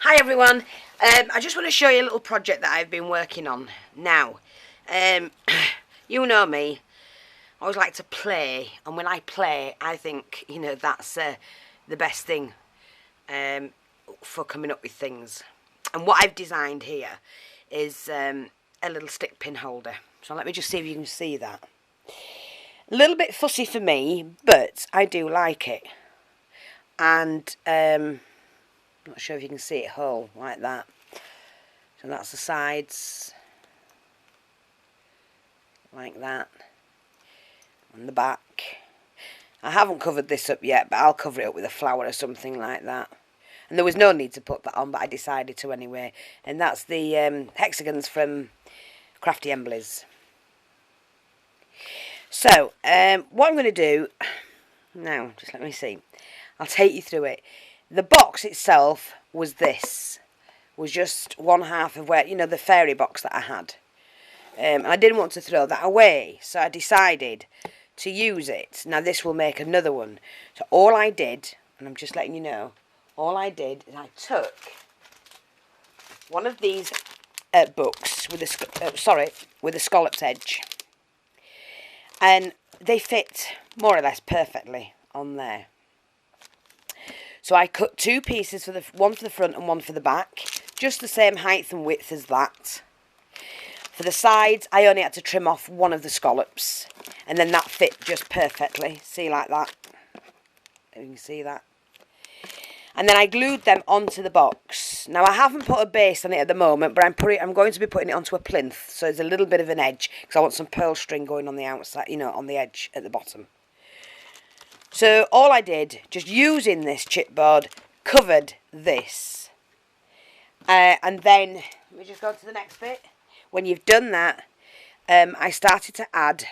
Hi everyone, I just want to show you a little project that I've been working on. Now, you know me, I always like to play, and when I play I think, that's the best thing for coming up with things. And what I've designed here is a little stick pin holder. So let me just see if you can see that. A little bit fussy for me, but I do like it. And not sure if you can see it whole like that. So that's the sides, like that, and the back. I haven't covered this up yet, but I'll cover it up with a flower or something like that. And there was no need to put that on, but I decided to anyway. And that's the hexagons from Crafty Embleys. So, what I'm going to do now, just let me see. I'll take you through it. The box itself was just one half of where, the fairy box that I had. And I didn't want to throw that away, so I decided to use it. Now this will make another one. So all I did, and I'm just letting you know, all I did is I took one of these books with a scalloped edge, and they fit more or less perfectly on there. So I cut two pieces, one for the front and one for the back, just the same height and width as that. For the sides, I only had to trim off one of the scallops, and then that fit just perfectly. See, like that. You can see that. And then I glued them onto the box. Now I haven't put a base on it at the moment, but I'm going to be putting it onto a plinth, so there's a little bit of an edge because I want some pearl string going on the outside, on the edge at the bottom. So all I did, just using this chipboard, covered this. And then, let me just go to the next bit. When you've done that, I started to add,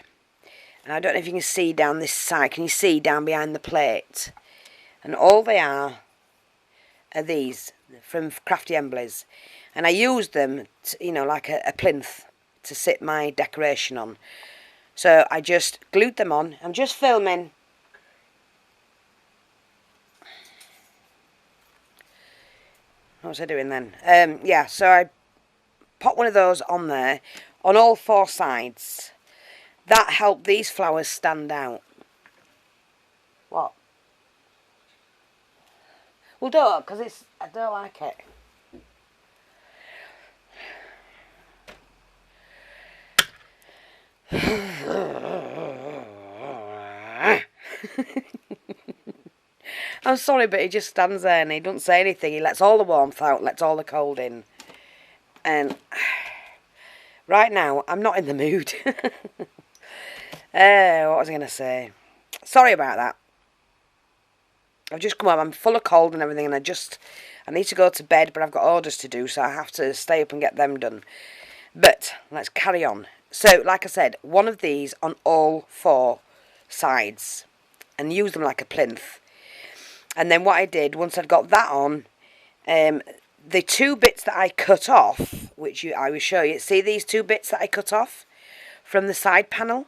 and I don't know if you can see down this side, can you see down behind the plate? And all they are these, from Crafty Embleys. And I used them, like a plinth to sit my decoration on. So I just glued them on. I'm just filming. What was I doing then? Yeah, so I put one of those on there, on all four sides. That helped these flowers stand out. What? Well, don't, because I don't like it. I'm sorry, but he just stands there and he doesn't say anything. He lets all the warmth out, lets all the cold in. And right now, I'm not in the mood. What was I going to say? Sorry about that. I've just come home. I'm full of cold and everything, and I need to go to bed, but I've got orders to do, so I have to stay up and get them done. But let's carry on. So, like I said, one of these on all four sides, and use them like a plinth. And then what I did, once I'd got that on, the two bits that I cut off, which I will show you, see these two bits that I cut off from the side panel?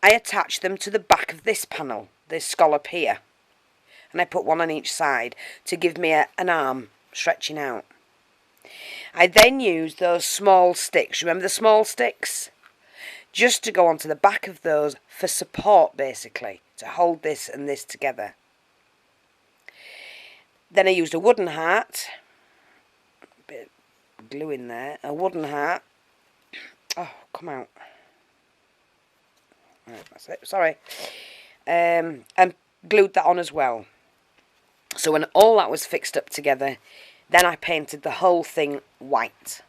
I attached them to the back of this panel, this scallop here. And I put one on each side to give me an arm stretching out. I then used those small sticks, remember the small sticks? Just to go onto the back of those for support, basically, to hold this and this together. Then I used a wooden heart, a bit of glue in there, a wooden heart. Oh, come out. Right, that's it, sorry. And glued that on as well. So when all that was fixed up together, then I painted the whole thing white.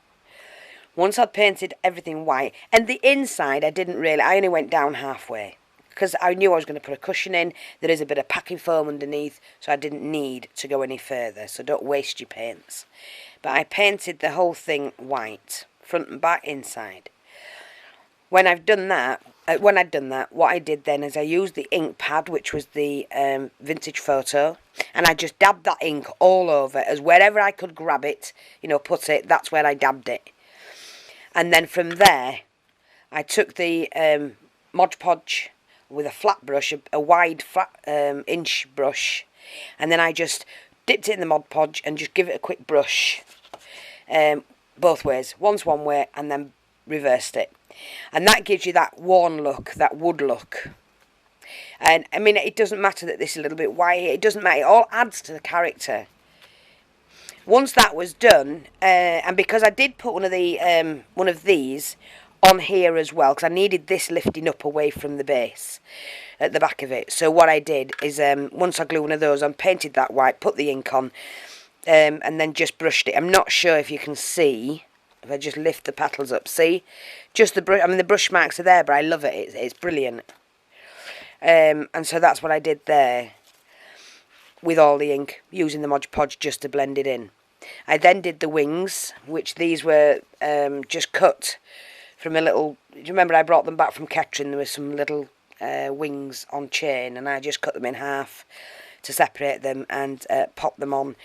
Once I'd painted everything white, and the inside I only went down halfway. Because I knew I was going to put a cushion in. There is a bit of packing foam underneath, so I didn't need to go any further. So don't waste your paints. But I painted the whole thing white, front and back, inside. When I'd done that, what I did then is I used the ink pad, which was the vintage photo, and I just dabbed that ink all over, as wherever I could grab it, put it, that's where I dabbed it. And then from there, I took the Mod Podge with a flat brush, a wide flat inch brush, and then I just dipped it in the Mod Podge and just give it a quick brush both ways. Once one way and then reversed it. And that gives you that worn look, that wood look. And I mean, it doesn't matter that this is a little bit white. It doesn't matter. It all adds to the character. Once that was done, and because I did put one of these on here as well, because I needed this lifting up away from the base at the back of it. So what I did is, once I glued one of those on, painted that white, put the ink on, and then just brushed it. I'm not sure if you can see. If I just lift the petals up, see? Just the brush. I mean, the brush marks are there, but I love it. It's brilliant. And so that's what I did there with all the ink, using the Mod Podge just to blend it in. I then did the wings, which these were just cut from a little... Do you remember I brought them back from Kettering? There were some little wings on chain, and I just cut them in half to separate them and pop them on.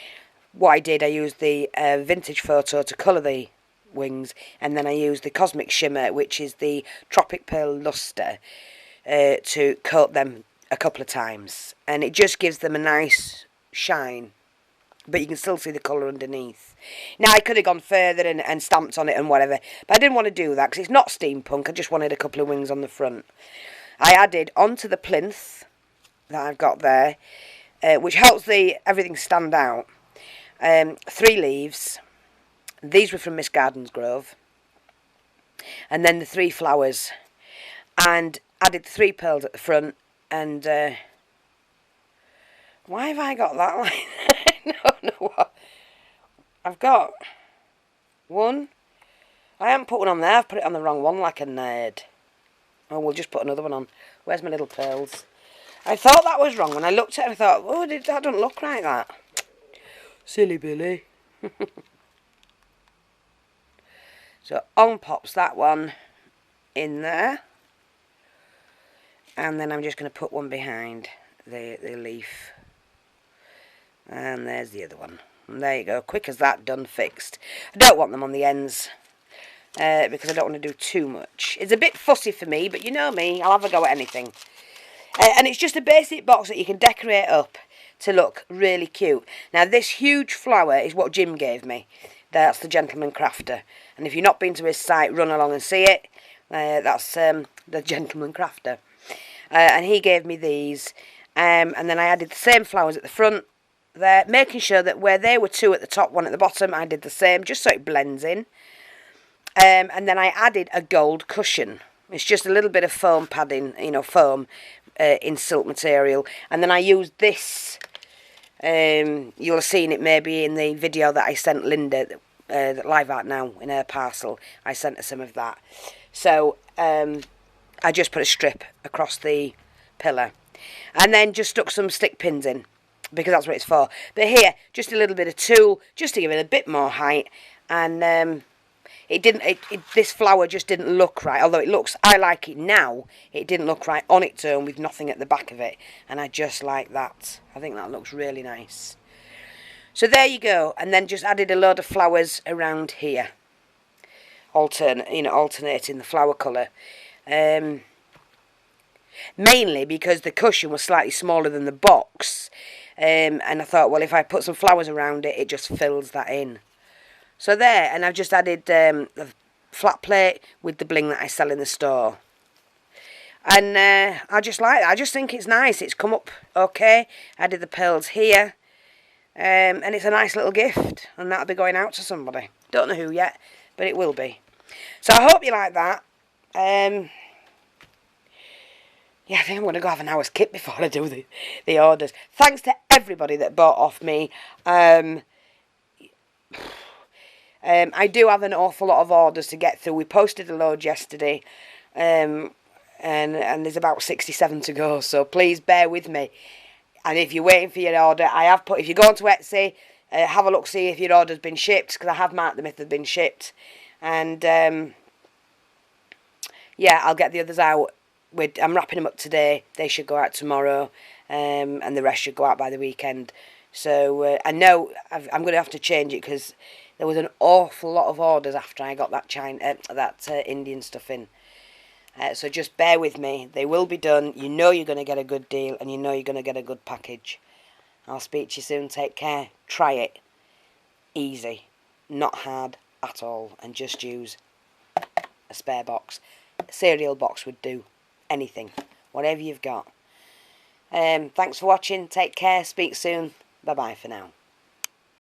What I did, I used the vintage photo to colour the wings, and then I used the Cosmic Shimmer, which is the Tropic Pearl Luster, to coat them a couple of times, and it just gives them a nice shine, but you can still see the colour underneath. Now I could have gone further and stamped on it and whatever, but I didn't want to do that because it's not steampunk. I just wanted a couple of wings on the front. I added onto the plinth that I've got there, which helps everything stand out, 3 leaves. These were from Miss Garden's Grove, and then the 3 flowers, and added 3 pearls at the front. And why have I got that line? I don't know what. I've got one. I haven't put one on there. I've put it on the wrong one like a nerd. Oh, we'll just put another one on. Where's my little pearls? I thought that was wrong. When I looked at it, I thought, oh, that doesn't look like that. Silly Billy. So on pops that one in there. And then I'm just going to put one behind the leaf. And there's the other one. And there you go. Quick as that, done, fixed. I don't want them on the ends, because I don't want to do too much. It's a bit fussy for me, but you know me, I'll have a go at anything. And it's just a basic box that you can decorate up to look really cute. Now this huge flower is what Jim gave me. That's the Gentleman Crafter. And if you've not been to his site, run along and see it. That's the Gentleman Crafter. And he gave me these. And then I added the same flowers at the front there, making sure that where there were 2 at the top, 1 at the bottom, I did the same, just so it blends in. And then I added a gold cushion. It's just a little bit of foam padding, foam in silk material. And then I used this. You'll have seen it maybe in the video that I sent Linda, Live Art Now, in her parcel. I sent her some of that. So I just put a strip across the pillar. And then just stuck some stick pins in, because that's what it's for. But here, just a little bit of tulle, just to give it a bit more height. And this flower just didn't look right. Although it looks, I like it now, it didn't look right on its own with nothing at the back of it. And I just like that. I think that looks really nice. So there you go. And then just added a load of flowers around here. Alternating the flower colour. Mainly because the cushion was slightly smaller than the box. And I thought, well, if I put some flowers around it, it just fills that in. So there, and I've just added the flat plate with the bling that I sell in the store. And I just like that. I just think it's nice. It's come up okay. I did the pearls here. And it's a nice little gift. And that'll be going out to somebody. Don't know who yet, but it will be. So I hope you like that. Yeah, I think I'm going to go have an hour's kit before I do the orders. Thanks to everybody that bought off me. I do have an awful lot of orders to get through. We posted a load yesterday, and there's about 67 to go, so please bear with me. And if you're waiting for your order, I have put, if you go onto Etsy, have a look, see if your order's been shipped, because I have marked them if they've been shipped. And yeah, I'll get the others out. I'm wrapping them up today. They should go out tomorrow, and the rest should go out by the weekend. So I know I'm going to have to change it, because there was an awful lot of orders after I got that Indian stuff in. So just bear with me. They will be done. You know you're going to get a good deal, and you know you're going to get a good package. I'll speak to you soon. Take care. Try it. Easy. Not hard at all. And just use a spare box. A cereal box would do. Anything. Whatever you've got. Thanks for watching. Take care. Speak soon. Bye-bye for now.